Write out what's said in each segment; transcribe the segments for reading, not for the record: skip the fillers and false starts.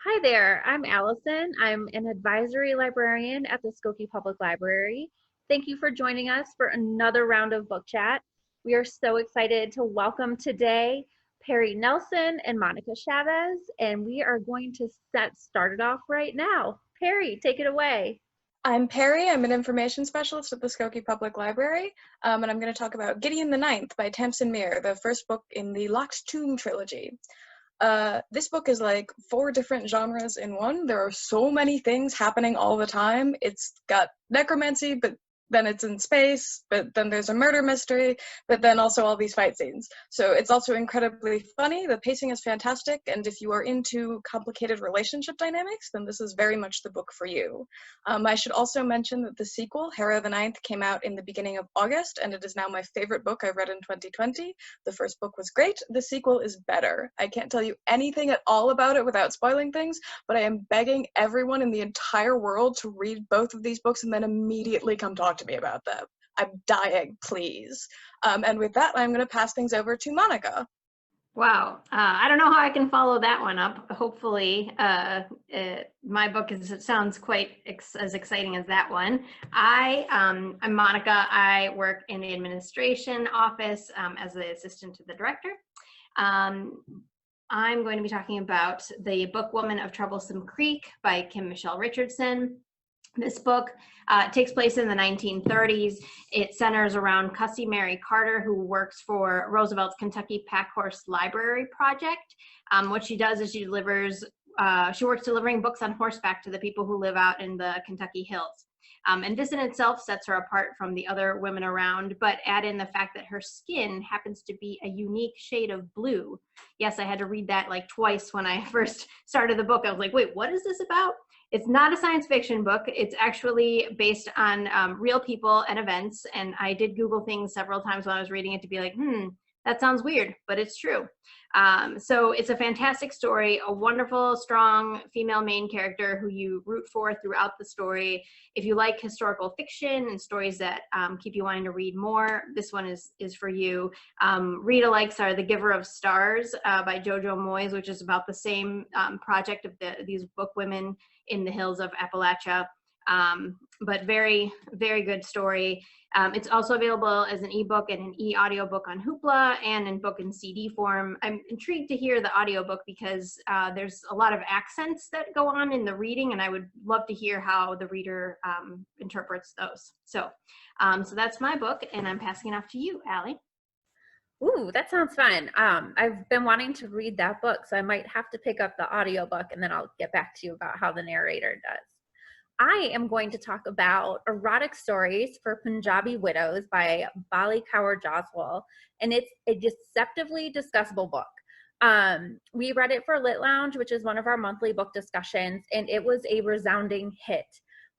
Hi there, I'm Allison. I'm an advisory librarian at the Skokie Public Library. Thank you for joining us for another round of book chat. We are so excited to welcome today Perry Nelson and Monica Chavez, and we are going to get started off right now. Perry, take it away. I'm Perry. I'm an information specialist at the Skokie Public Library, and I'm going to talk about Gideon the Ninth by Tamsyn Muir, the first book in the Locked Tomb trilogy. This book is like 4 different genres in one. There are so many things happening all the time. It's got necromancy, but then it's in space, but then there's a murder mystery, but then also all these fight scenes. So it's also incredibly funny. The pacing is fantastic, and if you are into complicated relationship dynamics, then this is very much the book for you. I should also mention that the sequel, Hera the Ninth, came out in the beginning of August, and it is now my favorite book I've read in 2020. The first book was great. The sequel is better. I can't tell you anything at all about it without spoiling things, but I am begging everyone in the entire world to read both of these books and then immediately come talk to me about them. I'm dying, please. And with that, I'm going to pass things over to Monica. Wow. I don't know how I can follow that one up. Hopefully, my book sounds quite as exciting as that one. I'm Monica. I work in the administration office as the assistant to the director. I'm going to be talking about The Book Woman of Troublesome Creek by Michele Richardson. This book takes place in the 1930s. It centers around Cussie Mary Carter, who works for Roosevelt's Kentucky Packhorse Library Project. What she does is she works delivering books on horseback to the people who live out in the Kentucky hills. And this in itself sets her apart from the other women around, but add in the fact that her skin happens to be a unique shade of blue. Yes, I had to read that like twice when I first started the book. I was like, wait, what is this about? It's not a science fiction book. It's actually based on real people and events. And I did Google things several times when I was reading it to be like, that sounds weird, but it's true. So it's a fantastic story, a wonderful, strong female main character who you root for throughout the story. If you like historical fiction and stories that keep you wanting to read more, this one is for you. Read alikes are The Giver of Stars by Jojo Moyes, which is about the same project of these book women in the hills of Appalachia. But very, very good story. It's also available as an ebook and an e-audiobook on Hoopla and in book and CD form. I'm intrigued to hear the audiobook because there's a lot of accents that go on in the reading, and I would love to hear how the reader interprets those. So that's my book, and I'm passing it off to you, Allie. Ooh, that sounds fun. I've been wanting to read that book, so I might have to pick up the audiobook and then I'll get back to you about how the narrator does. I am going to talk about Erotic Stories for Punjabi Widows by Balli, Kaur, Jaswal, and it's a deceptively discussable book. We read it for Lit Lounge, which is one of our monthly book discussions, and it was a resounding hit.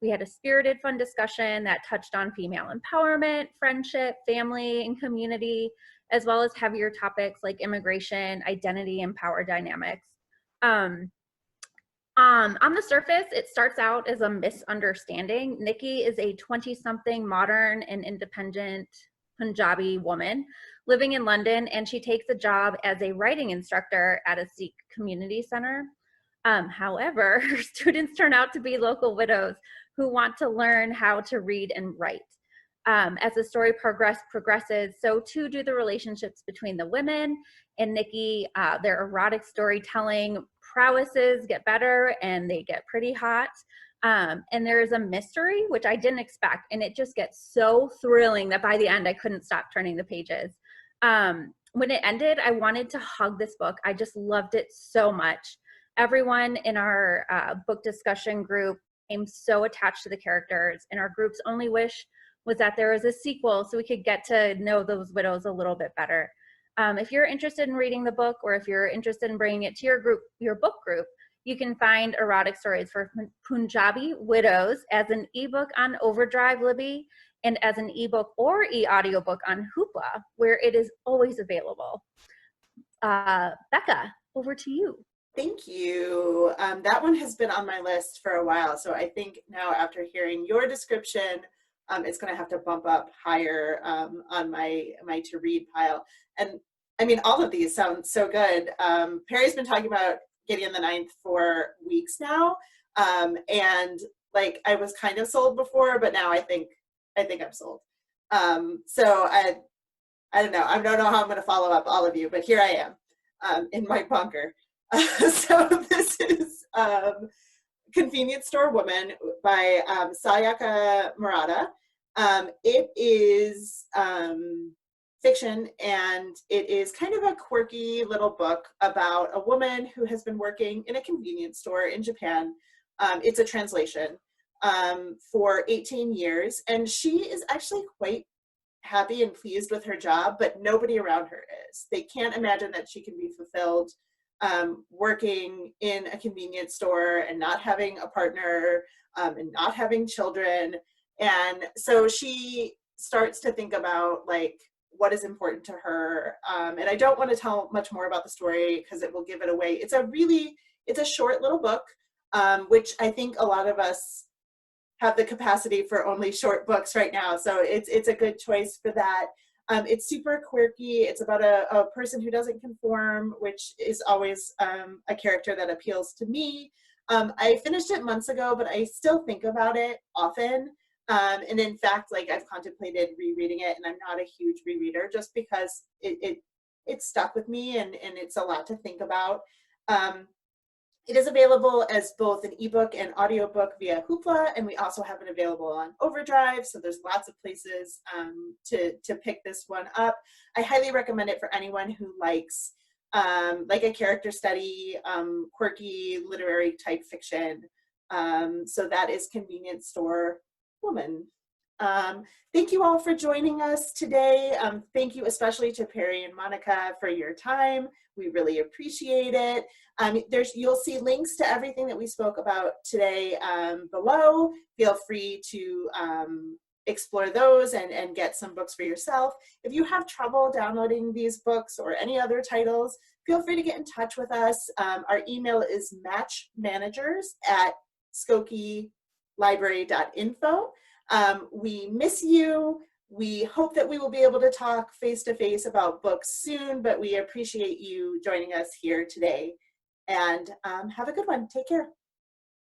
We had a spirited, fun discussion that touched on female empowerment, friendship, family, and community, as well as heavier topics like immigration, identity, and power dynamics. On the surface, it starts out as a misunderstanding. Nikki is a 20-something modern and independent Punjabi woman living in London, and she takes a job as a writing instructor at a Sikh community center. However, her students turn out to be local widows who want to learn how to read and write. As the story progresses, so too do the relationships between the women and Nikki. Their erotic storytelling prowesses get better and they get pretty hot. And there is a mystery, which I didn't expect, and it just gets so thrilling that by the end I couldn't stop turning the pages. When it ended, I wanted to hug this book. I just loved it so much. Everyone in our book discussion group became so attached to the characters, and our group's only wish was that there was a sequel so we could get to know those widows a little bit better. If you're interested in reading the book, or if you're interested in bringing it to your book group, you can find Erotic Stories for Punjabi Widows as an ebook on Overdrive Libby and as an ebook or e-audiobook on Hoopla, where it is always available. Becca, over to you. Thank you. That one has been on my list for a while, so I think now after hearing your description, it's going to have to bump up higher on my to read pile. And I mean, all of these sound so good. Perry's been talking about Gideon the Ninth for weeks now. And like I was kind of sold before, but now I think I'm sold. So I don't know. I don't know how I'm going to follow up all of you, but here I am in my bunker. So this is Convenience Store Woman by Sayaka Murata. It is fiction, and it is kind of a quirky little book about a woman who has been working in a convenience store in Japan. It's a translation for 18 years, and she is actually quite happy and pleased with her job, but nobody around her is. They can't imagine that she can be fulfilled working in a convenience store and not having a partner and not having children. And so she starts to think about like what is important to her. And I don't want to tell much more about the story because it will give it away. It's a short little book, which I think a lot of us have the capacity for only short books right now. So it's a good choice for that. It's super quirky. It's about a person who doesn't conform, which is always a character that appeals to me. I finished it months ago, but I still think about it often. And in fact, like I've contemplated rereading it, and I'm not a huge rereader just because it stuck with me and it's a lot to think about. It is available as both an ebook and audiobook via Hoopla, and we also have it available on Overdrive, so there's lots of places to pick this one up. I highly recommend it for anyone who likes like a character study, quirky literary type fiction. So that is Convenience Store Woman. Thank you all for joining us today. Thank you especially to Perry and Monica for your time. We really appreciate it. You'll see links to everything that we spoke about today below. Feel free to explore those and get some books for yourself. If you have trouble downloading these books or any other titles, feel free to get in touch with us. Our email is matchmanagers@skokielibrary.info. We miss you. We hope that we will be able to talk face-to-face about books soon, but we appreciate you joining us here today. And have a good one. Take care.